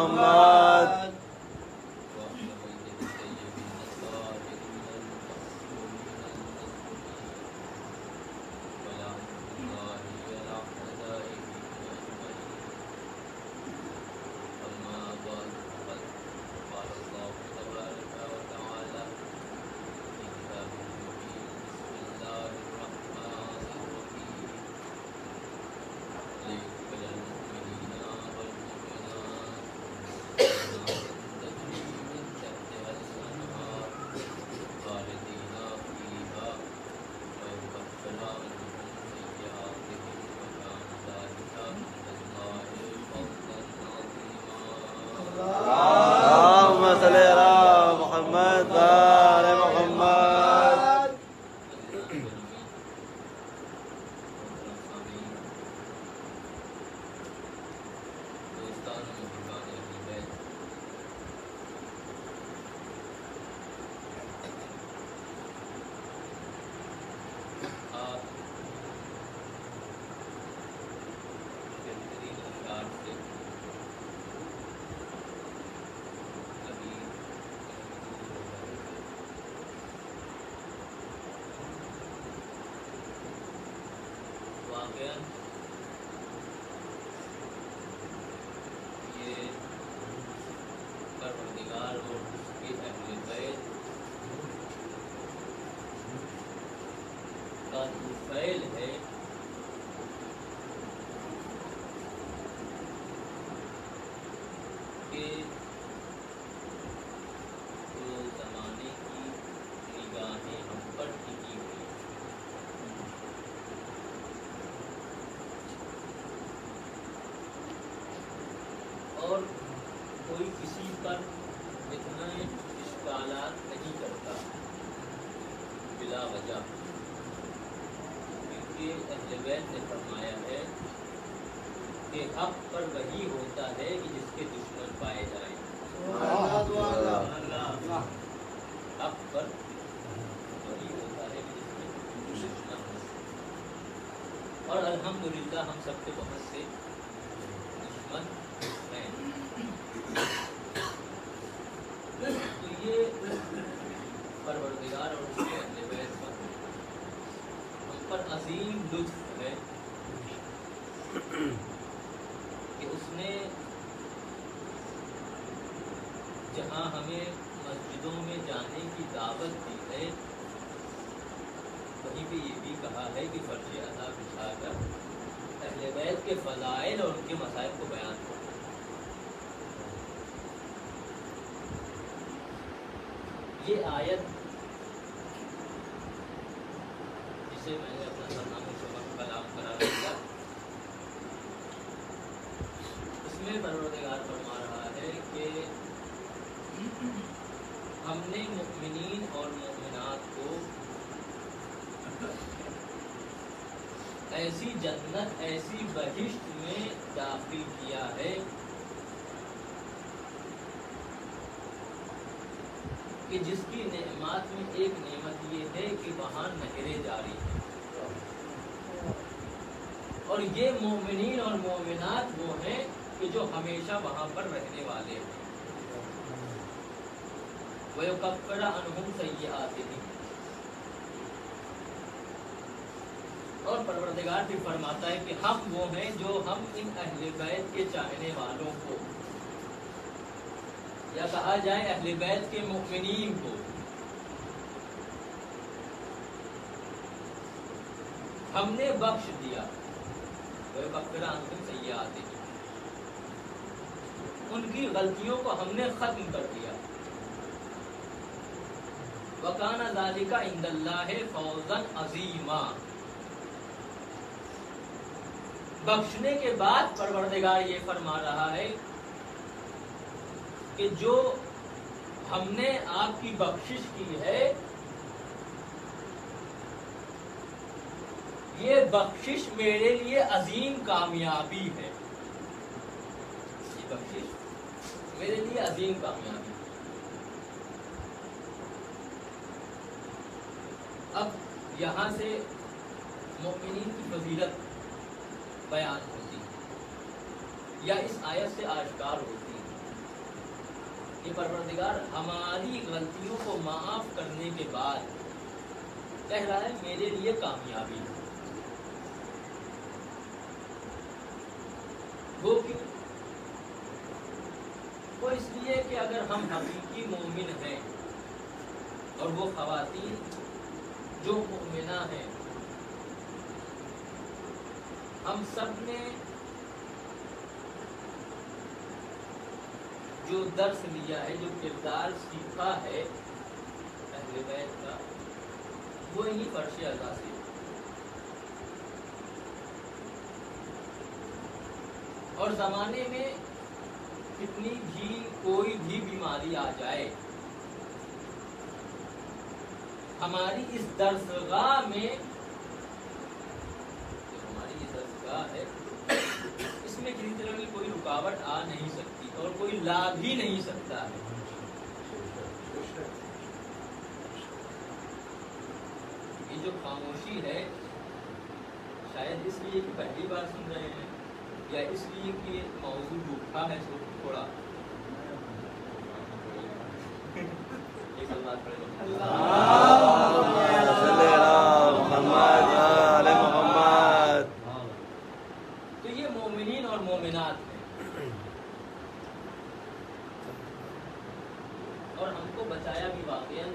محمد یہ پروردگار اور اس کے اہل بیت کا جو فعل ہے کہ جو زمانے کی نگاہیں ہم پر ٹکی ہوئی اور کوئی کسی پر اتنا اشکالات نہیں کرتا بلا وجہ، کیونکہ اہل بیت نے فرمایا ہے کہ حق پر وہی ہوتا ہے کہ جس کے دشمن پائے جائیں۔ حق پر وہی ہوتا ہے کہ جس کے دشمن ہو، اور الحمدللہ ہم سب کے بہت سے دشمن ہیں۔ تو یہ پروردگار اور اس کے اہل بیت پر ہم پر عظیم لطف ہے کہ اس نے جہاں ہمیں مسجدوں میں جانے کی دعوت دی ہے، وہیں پہ یہ بھی کہا ہے کہ فرش ادا بچھا کر اہل بیت کے فضائل اور ان کے مسائل کو بیان کرو۔ یہ آیت جسے میں نے اپنا سرنامہ سبق کلام قرار دیا، اس میں پروردگار فرما رہا ہے کہ ہم نے مؤمنین اور مؤمنات کو ایسی جنت، ایسی بہشت میں داخل کیا ہے کہ جس کی نعمات میں ایک نعمت یہ ہے کہ وہاں نہریں جاری ہیں، اور یہ مومنین اور مومنات وہ ہیں کہ جو ہمیشہ وہاں پر رہنے والے ہیں۔ وَيُكَفِّرُ عَنْهُمْ سَيِّئَاتِهِمْ، اور پروردگار بھی فرماتا ہے کہ ہم وہ ہیں جو ہم ان اہل بیت کے چاہنے والوں کو، یا کہا جائے اہل بیت کے مؤمنین کو، ہم نے بخش دیا۔ وَيُكَفِّرُ عَنْهُمْ سَيِّئَاتِهِمْ، ان کی غلطیوں کو ہم نے ختم کر دیا۔ وَكَانَ ذَلِكَ عِندَ اللَّهِ فَوْزًا عَظِيمًا، بخشنے کے بعد پروردگار یہ فرما رہا ہے کہ جو ہم نے آپ کی بخشش کی ہے، یہ بخشش میرے لیے عظیم کامیابی ہے۔ یہ بخشش میرے لیے عظیم کامیابی ہے۔ اب یہاں سے مومنین کی فضیلت بیان ہوتی ہے، یا اس آیت سے آشکار ہوتی ہے کہ پروردگار ہماری غلطیوں کو معاف کرنے کے بعد کہہ رہا ہے میرے لیے کامیابی ہے. وہ کیوں؟ وہ اس لیے کہ اگر ہم حقیقی مومن ہیں اور وہ خواتین جو مومنہ ہیں، ہم سب نے جو درس لیا ہے، جو کردار سیکھا ہے اہل بیت کا، وہ انہی فرش اعلیٰ سے. اور زمانے میں کتنی بھی کوئی بھی بیماری آ جائے، ہماری اس درسگاہ میں، ہماری یہ درسگاہ ہے، اس میں کسی طرح کی کوئی رکاوٹ آ نہیں سکتی اور کوئی لا بھی نہیں سکتا ہے. یہ جو خاموشی ہے، شاید اس لیے کہ پہلی بار سن رہے ہیں، یا اس لیے کہ موضوع روکھا ہے تھوڑا. ایک اللہ پڑھے تو یہ مومنین اور مومنات ہیں، اور ہم کو بچایا بھی واقعاً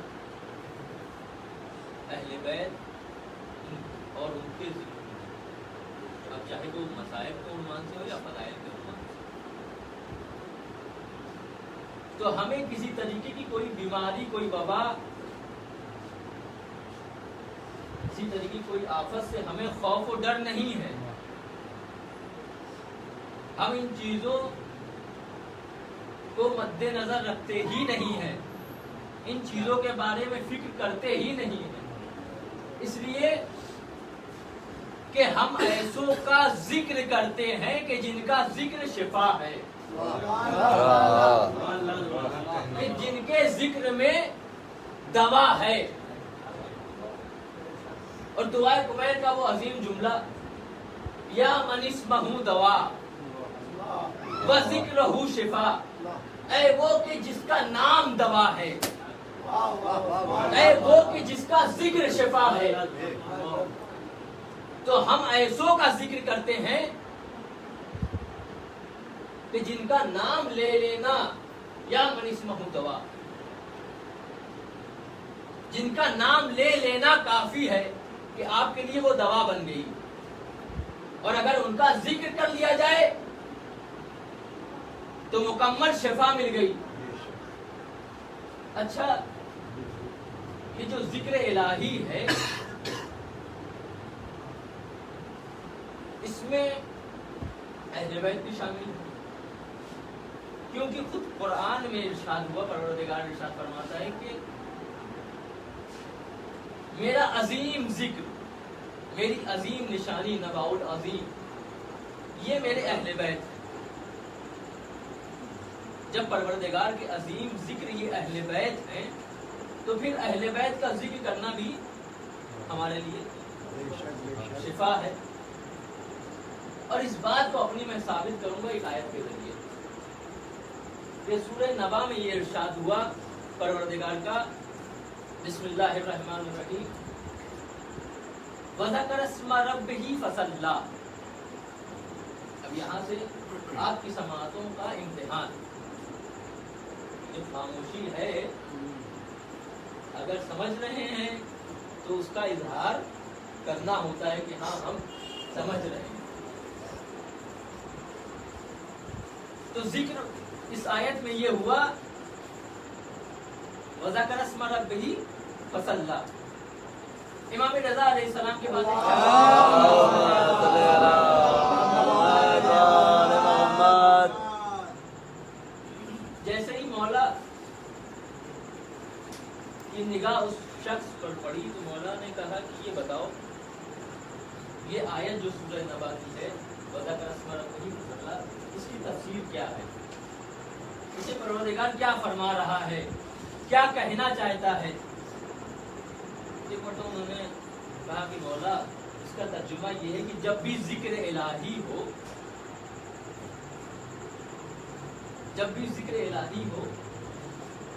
اہل بیت اور ان کے ذکر، اب چاہے وہ مصائب کے عنوان سے ہو یا فضائل کے عنوان سے. تو ہمیں کسی طریقے کی کوئی بیماری، کوئی وبا، کسی طریقے کی کوئی آفت سے ہمیں خوف و ڈر نہیں ہے. ہم ان چیزوں کو مد نظر رکھتے ہی نہیں ہیں، ان چیزوں کے بارے میں فکر کرتے ہی نہیں ہیں، اس لیے کہ ہم ایسوں کا ذکر کرتے ہیں کہ جن کا ذکر شفا ہے، کہ جن کے ذکر میں دوا ہے. اور دعائے کبیر کا وہ عظیم جملہ، یا من اسمہ دوا وذکرہ شفا، اے وہ کہ جس کا نام دوا ہے، اے وہ کہ جس کا ذکر شفا ہے. تو ہم ایسوں کا ذکر کرتے ہیں کہ جن کا نام لے لینا، یا من اسمہ دوا، جن کا نام لے لینا کافی ہے کہ آپ کے لیے وہ دوا بن گئی. اور اگر ان کا ذکر کر لیا جائے تو مکمل شفا مل گئی. اچھا، یہ جو ذکر الہی ہے، اس میں اہل بیت بھی شامل ہے، کیونکہ خود قرآن میں ارشاد ہوا، پروردگار ارشاد فرماتا ہے کہ میرا عظیم ذکر، میری عظیم نشانی، نباء العظیم، یہ میرے اہل بیت ہے. جب پروردگار کے عظیم ذکر یہ اہل بیت ہیں، تو پھر اہل بیت کا ذکر کرنا بھی ہمارے لیے شفا ہے. اور اس بات کو اپنی میں ثابت کروں گا ایک آیت کے ذریعے. یہ سورہ نبا میں یہ ارشاد ہوا پروردگار کا، بسم اللہ الرحمن الرحیم، وَذَكَرَ اسْمَ رَبِّهِ فَصَلَّى. اب یہاں سے آپ کی سماعتوں کا امتحان، جو خاموشی ہے، اگر سمجھ رہے ہیں تو اس کا اظہار کرنا ہوتا ہے کہ ہاں ہم سمجھ رہے ہیں. تو ذکر اس آیت میں یہ ہوا، وَذَكَرَ اسْمَ رَبِّهِ فَصَلَّى. امام رضا علیہ السلام کے بعد جیسے ہی مولا کی نگاہ اس شخص پر پڑی تو مولا نے کہا کہ یہ بتاؤ، یہ آیت جو سورہ نبا کی ہے، وَذَكَرَ اسْمَ رَبِّهِ فَصَلَّى، اس کی تفسیر کیا ہے؟ اسے پروردگار کیا فرما رہا ہے، کیا کہنا چاہتا ہے؟ انہوں نے کہا کہ مولا، اس کا ترجمہ یہ ہے کہ جب بھی ذکر الہی ہو، جب بھی ذکر الہی ہو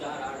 4, 8,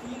3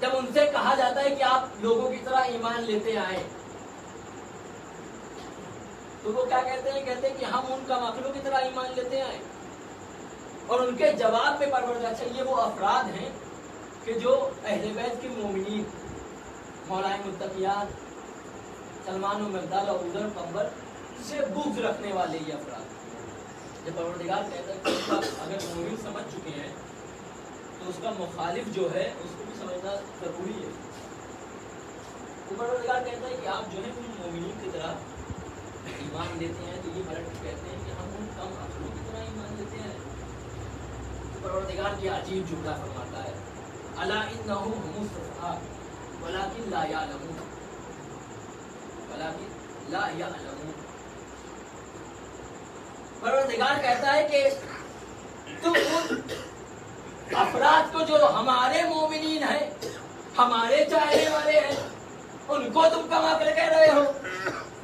جب ان سے کہا جاتا ہے کہ آپ لوگوں کی طرح ایمان لیتے آئے تو وہ کیا کہتے ہیں؟ کہتے ہیں کہ ہم ان کا مخلوق کی طرح ایمان لیتے آئے. اور ان کے جواب میں پروردگار، اچھا یہ وہ افراد ہیں کہ جو اہل بیت کے مومنین، مولائے متقیات، سلمان و مقداد اور ادھر قمبر سے بغض رکھنے والے یہ افراد. جب پروردگار کہتا ہے کہ اگر مومن سمجھ چکے ہیں تو اس کا مخالف جو ہے اس کو بھی سمجھنا ضروری ہے. تو پروردگار کہتا ہے کہ آپ جو ہے ان مومنین کی طرح ایمان لیتے ہیں، تو یہ مرد کہتے ہیں کہ ہم ان کم عقلوں کی طرح ایمان لیتے ہیں. تو پروردگار کی عجیب جملہ فرماتا ہے، الا انہم هم الصفحاء ولکن لا یعلمون، ولکن لا یعلمون. پروردگار کہتا ہے کہ تم ان افراد کو جو ہمارے مومنین ہیں، ہمارے چاہنے والے ہیں، ان کو تم کم عقل کہہ رہے ہو.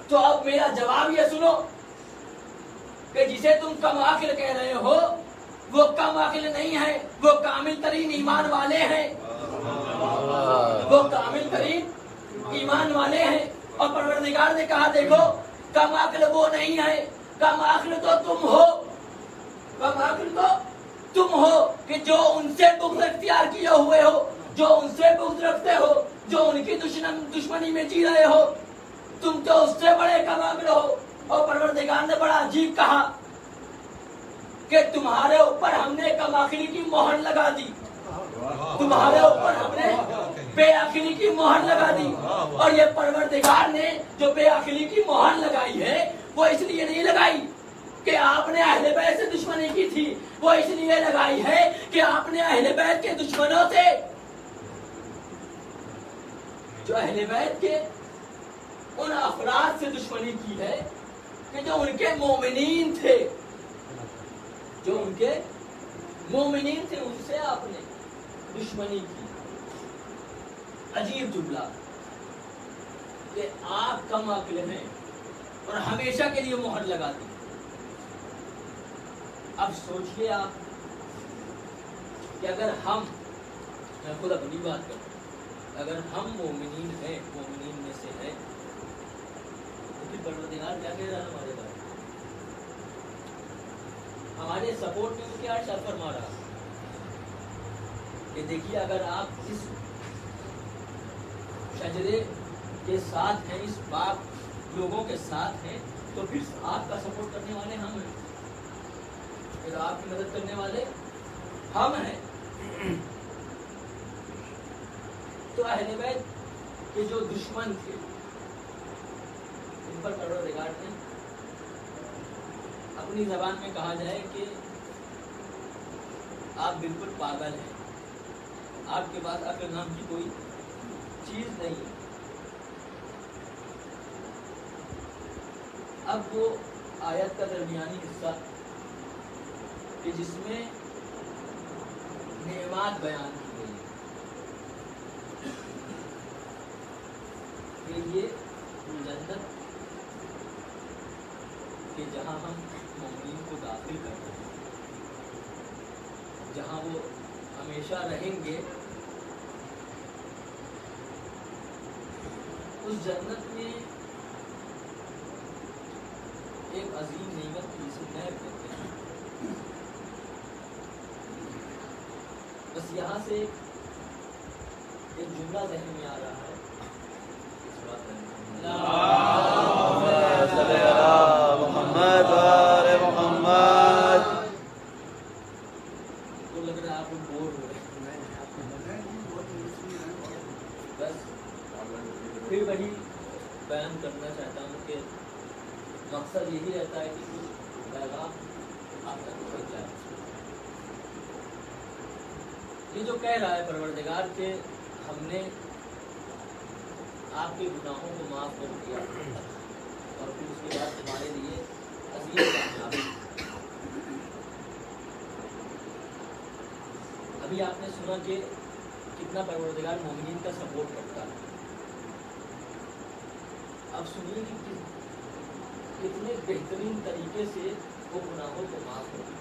تو اب میرا جواب یہ سنو کہ جسے تم کم عقل کہہ رہے ہو وہ کم عقل نہیں ہے، وہ کامل ترین ایمان والے ہیں، وہ کامل ترین ایمان والے ہیں. اور پروردگار نے کہا دیکھو کم عقل وہ نہیں ہے، کم عقل تو تم ہو، کم عقل تو تم ہو کہ جو ان سے بغض اختیار کیے ہوئے ہو، جو ان سے بغض رکھتے ہو، جو ان کی دشمنی میں جی رہے ہو. تم تو اس سے بڑے کم عقل ہو. اور پروردگار نے بڑا عجیب کہا کہ تمہارے اوپر ہم نے کم عقلی کی مہر لگا دی، تمہارے اوپر ہم نے بے عقلی کی مہر لگا دی. اور یہ پروردگار نے جو بے عقلی کی مہر لگائی ہے وہ اس لیے نہیں لگائی کہ آپ نے اہل بیت سے دشمنی کی تھی، وہ اس لیے لگائی ہے کہ آپ نے اہل بیت کے دشمنوں سے، جو اہل بیت کے ان افراد سے دشمنی کی ہے کہ جو ان کے مومنین تھے، جو ان کے مومنین تھے ان سے آپ نے دشمنی کی. عجیب جملہ کہ آپ کم عقل ہیں اور ہمیشہ کے لیے مہر لگا دی. اب سوچئے آپ کہ اگر ہم، میں خود اپنی بات کروں، اگر ہم مومنین ہیں، مومنین میں سے ہیں، تو پھر پروردگار کیا کہہ رہا ہے ہمارے بارے میں؟ ہمارے سپورٹ میں کیا ارشاد فرما رہا کہ دیکھیے اگر آپ اس شجرے کے ساتھ ہیں، اس پاک لوگوں کے ساتھ ہیں، تو پھر آپ کا سپورٹ کرنے والے ہم ہیں، پھر آپ کی مدد کرنے والے ہم ہیں. تو اہل بیت کے جو دشمن تھے ان پر پروردگار نے اپنی زبان میں کہا جائے کہ آپ بالکل پاگل ہیں، آپ کے پاس عقل نام کی کوئی چیز نہیں ہے. اب وہ آیت کا درمیانی حصہ کہ جس میں نعمات بیان کی گئی کہ یہ جنت کہ جہاں ہم مومنین کو داخل کرتے ہیں، جہاں وہ ہمیشہ رہیں گے، اس جنت میں ایک عظیم نعمت جسے نہر کہتے ہیں. بس یہاں سے ایک جملہ ذہن میں آ رہا ہے، تو لگ رہا ہے آپ بور ہو رہے ہیں. بس پھر وہی بیان کرنا چاہتا ہوں کہ مقصد یہی رہتا ہے کہ کچھ پیغام آپ تک پہنچ جائے. یہ جو کہہ رہا ہے پروردگار کہ ہم نے آپ کے گناہوں کو معاف کر دیا اور پھر اس کے بعد تمہارے لیے عظیم کامیابی. ابھی آپ نے سنا کہ کتنا پروردگار مومنین کا سپورٹ کرتا ہے. اب سنیے کہ کتنے بہترین طریقے سے وہ گناہوں کو معاف کرتے ہیں.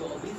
24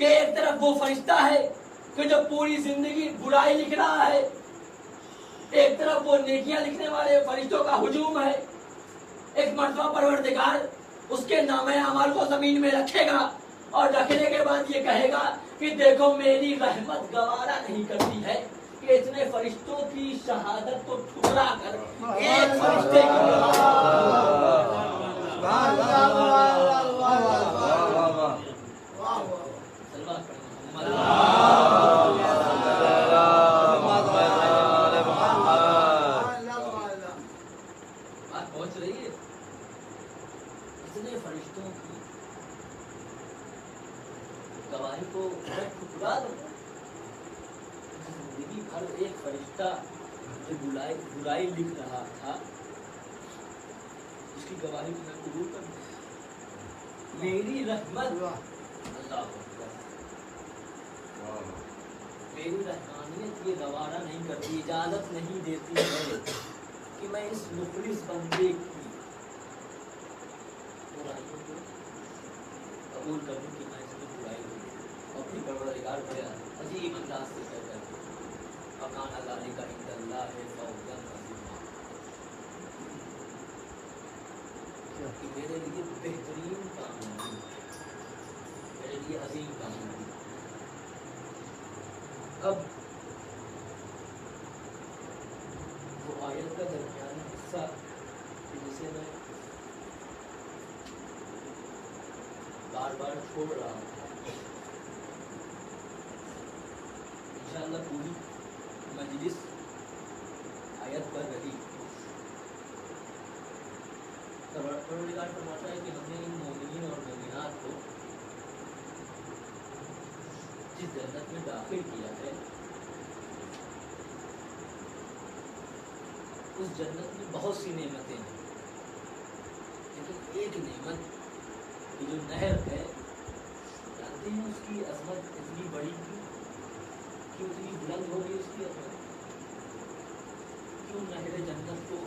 کہ ایک طرف وہ فرشتہ ہے کہ جو پوری زندگی برائی لکھ رہا ہے، ایک طرف وہ نیکیاں لکھنے والے فرشتوں کا ہجوم ہے. ایک مرتبہ پروردگار اس کے نامہ اعمال کو زمین میں رکھے گا اور رکھنے کے بعد یہ کہے گا کہ دیکھو میری رحمت گوارا نہیں کرتی ہے کہ اتنے فرشتوں کی شہادت کو ٹھکرا کر ایک فرشتے پہنچ رہی ہے. اتنے فرشتوں کی گواہی کو میں ٹھکرا دوں. زندگی بھر ایک فرشتہ جو برائی لکھ رہا تھا اس کی گواہی کو میں قبول کر دوں. میری رحمت اللہ اکبر، میری رحمانیت یہ گوارا نہیں کرتی، اجازت نہیں دیتی ہے کہ میں اس مخلص بندے کی برائیوں کو قبول کروں کہ میں اس میں برائی ہوں. اپنی پروردگار کو عجیب انداز سے کہتا ہے فَكَانَ ذَلِكَ عِندَ اللَّهِ فَوْزًا عَظِيمًا، کہ میرے لیے بہترین کامیابی، میرے لیے عظیم کامیابی. اب وہ آیت کا درمیانی حصہ جسے میں بار بار چھوڑ رہا ہوں، انشاءاللہ پوری مجلس آیت پر رہی. پروردگار فرماتا ہے کہ ہم نے ان مومنین اور مومنات کو جس جنت میں داخل کیا ہے اس جنت میں بہت سی نعمتیں ہیں، لیکن ایک نعمت کی جو نہر ہے، جانتے ہیں اس کی عظمت اتنی بڑی تھی کہ اتنی بلند ہو گئی اس کی عظمت. کیوں نہر جنت کو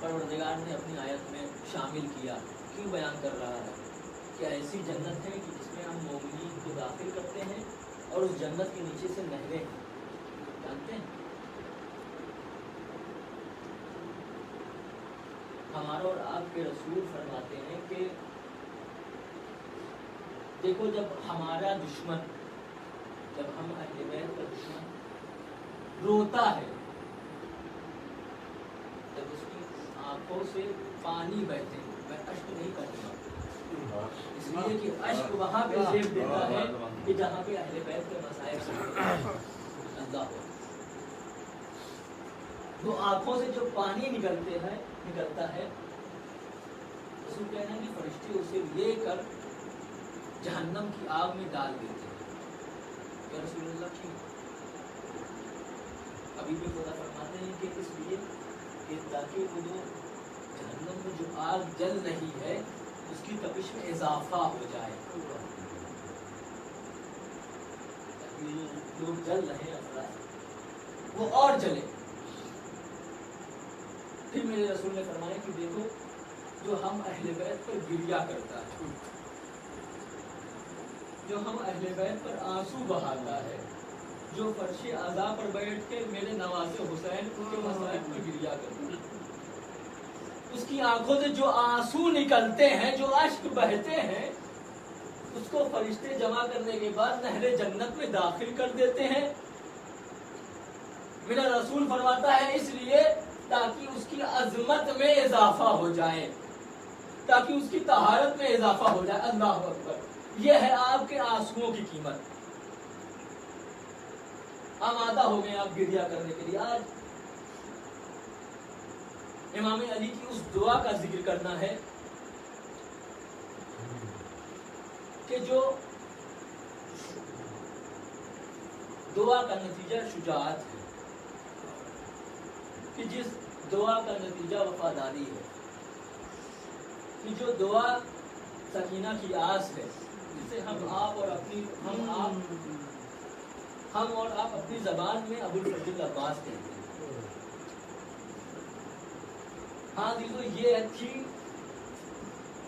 پروردگار نے اپنی آیت میں شامل کیا، کیوں بیان کر رہا ہے کہ ایسی جنت ہے کہ جس میں ہم مومنین کو داخل کرتے ہیں اور اس جنت کے نیچے سے نہریں ہیں. جانتے ہیں ہمارا اور آپ کے رسول فرماتے ہیں کہ دیکھو جب ہمارا دشمن، جب ہم اہل بیت کا دشمن روتا ہے، جب اس کی آنکھوں سے پانی بہتے ہیں، میں اشک نہیں کہوں گا اس لیے کہ اشک وہاں پہ زیب دیتا ہے کہ جہاں پہ اہل بیت کے مصائب سے اللہ ہو. وہ آنکھوں سے جو پانی نکلتا ہے اس کو کہنا ہے کہ فرشتے اسے لے کر جہنم کی آگ میں ڈال دیتے ہیں. یا رسول اللہ کیوں؟ ابھی بھی خدا فرماتے ہیں کہ اس لیے کہ تاکہ وہ جو جہنم میں جو آگ جل رہی ہے اس کی تپش میں اضافہ ہو جائے، تاکہ جو لوگ جل رہے ہیں افراد وہ اور جلے. پھر میرے رسول نے فرمایا کہ دیکھو جو ہم اہل بیت پر گریا کرتا ہے، جو ہم اہل بیت پر آنسو بہاتا ہے، جو فرش عزا پر بیٹھ کے میرے نواسے حسین کے مصائب پر گریا کرتا ہے، اس کی آنکھوں سے جو آنسو نکلتے ہیں، جو اشک بہتے ہیں، اس کو فرشتے جمع کرنے کے بعد نہر جنت میں داخل کر دیتے ہیں. میرا رسول فرماتا ہے اس لیے تاکہ اس کی عظمت میں اضافہ ہو جائے، تاکہ اس کی طہارت میں اضافہ ہو جائے. اللہ اکبر. یہ ہے آپ کے آنسوؤں کی قیمت. آمادہ ہو گئے آپ گریا کرنے کے لیے. آج امام علی کی اس دعا کا ذکر کرنا ہے کہ جو دعا کا نتیجہ شجاعت ہے، کہ جس دعا کا نتیجہ وفاداری ہے، کہ جو دعا سکینہ کی آس ہے، جسے ہم اور آپ اپنی زبان میں ابو الفضل عباس کہتے ہیں. ہاں دیکھو یہ تھی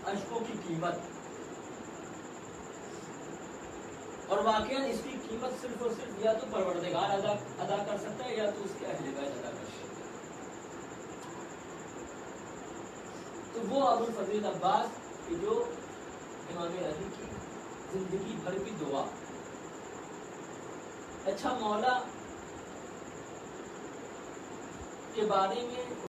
اشکوں کی قیمت. اور واقعاً اس کی قیمت صرف اور صرف یا تو پروردگار ادا کر سکتا ہے یا تو اس کے اہل بیت ادا کر سکتے ہیں. تو وہ ابو الفضل عباس کہ جو امام علی کی زندگی بھر کی دعا. اچھا مولا کے بارے میں